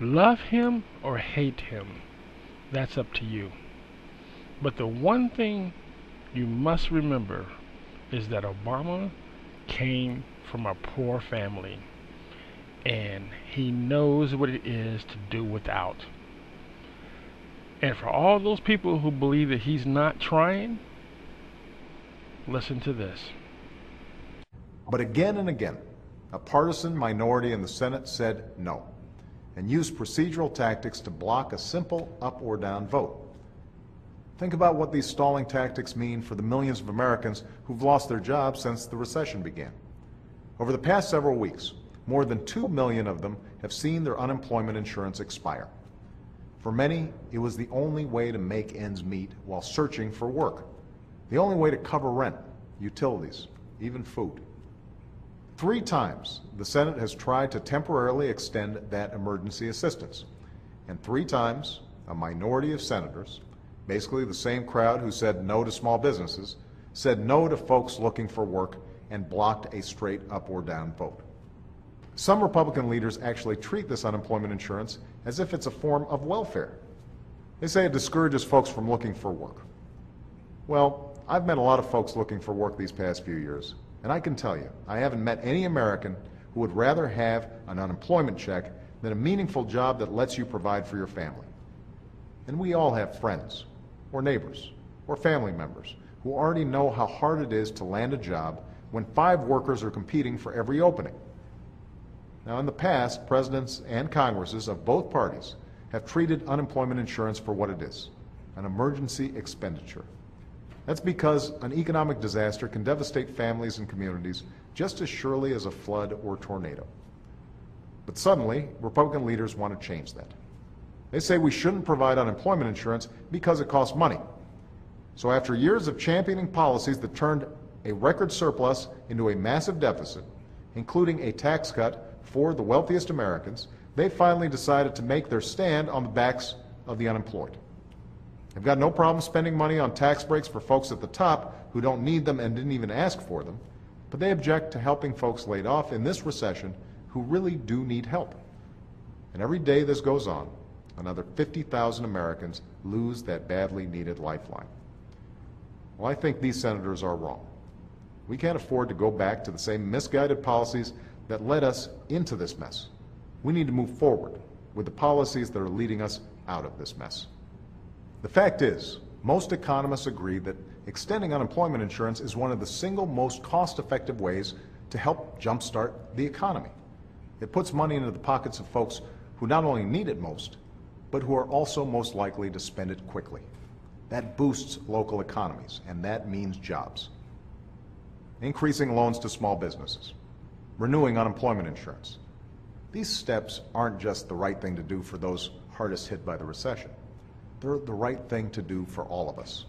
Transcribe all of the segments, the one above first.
Love him or hate him, that's up to you. But the one thing you must remember is that Obama came from a poor family and he knows what it is to do without. And for all those people who believe that he's not trying, listen to this. But again and again, a partisan minority in the Senate said no and used procedural tactics to block a simple up or down vote. Think about what these stalling tactics mean for the millions of Americans who've lost their jobs since the recession began. Over the past several weeks, more than 2 million of them have seen their unemployment insurance expire. For many, it was the only way to make ends meet while searching for work, the only way to cover rent, utilities, even food. 3 times, the Senate has tried to temporarily extend that emergency assistance, and 3 times, a minority of senators, basically the same crowd who said no to small businesses, said no to folks looking for work and blocked a straight up or down vote. Some Republican leaders actually treat this unemployment insurance as if it's a form of welfare. They say it discourages folks from looking for work. Well, I've met a lot of folks looking for work these past few years, and I can tell you, I haven't met any American who would rather have an unemployment check than a meaningful job that lets you provide for your family. And we all have friends, or neighbors, or family members who already know how hard it is to land a job when 5 workers are competing for every opening. Now, in the past, presidents and Congresses of both parties have treated unemployment insurance for what it is, an emergency expenditure. That's because an economic disaster can devastate families and communities just as surely as a flood or tornado. But suddenly, Republican leaders want to change that. They say we shouldn't provide unemployment insurance because it costs money. So after years of championing policies that turned a record surplus into a massive deficit, including a tax cut for the wealthiest Americans, they finally decided to make their stand on the backs of the unemployed. They've got no problem spending money on tax breaks for folks at the top who don't need them and didn't even ask for them, but they object to helping folks laid off in this recession who really do need help. And every day this goes on, another 50,000 Americans lose that badly needed lifeline. Well, I think these senators are wrong. We can't afford to go back to the same misguided policies that led us into this mess. We need to move forward with the policies that are leading us out of this mess. The fact is, most economists agree that extending unemployment insurance is one of the single most cost-effective ways to help jumpstart the economy. It puts money into the pockets of folks who not only need it most, but who are also most likely to spend it quickly. That boosts local economies, and that means jobs. Increasing loans to small businesses, renewing unemployment insurance. These steps aren't just the right thing to do for those hardest hit by the recession. They're the right thing to do for all of us.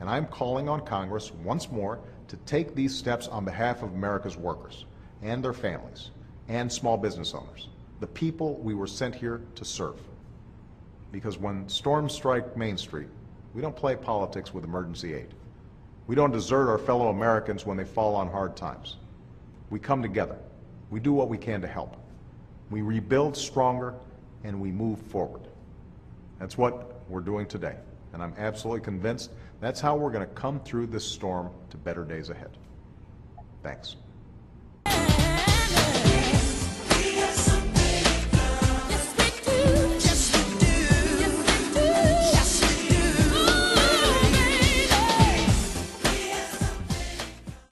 And I'm calling on Congress once more to take these steps on behalf of America's workers and their families and small business owners, the people we were sent here to serve. Because when storms strike Main Street, we don't play politics with emergency aid. We don't desert our fellow Americans when they fall on hard times. We come together. We do what we can to help. We rebuild stronger, and we move forward. That's what we're doing today, and I'm absolutely convinced that's how we're going to come through this storm to better days ahead. Thanks.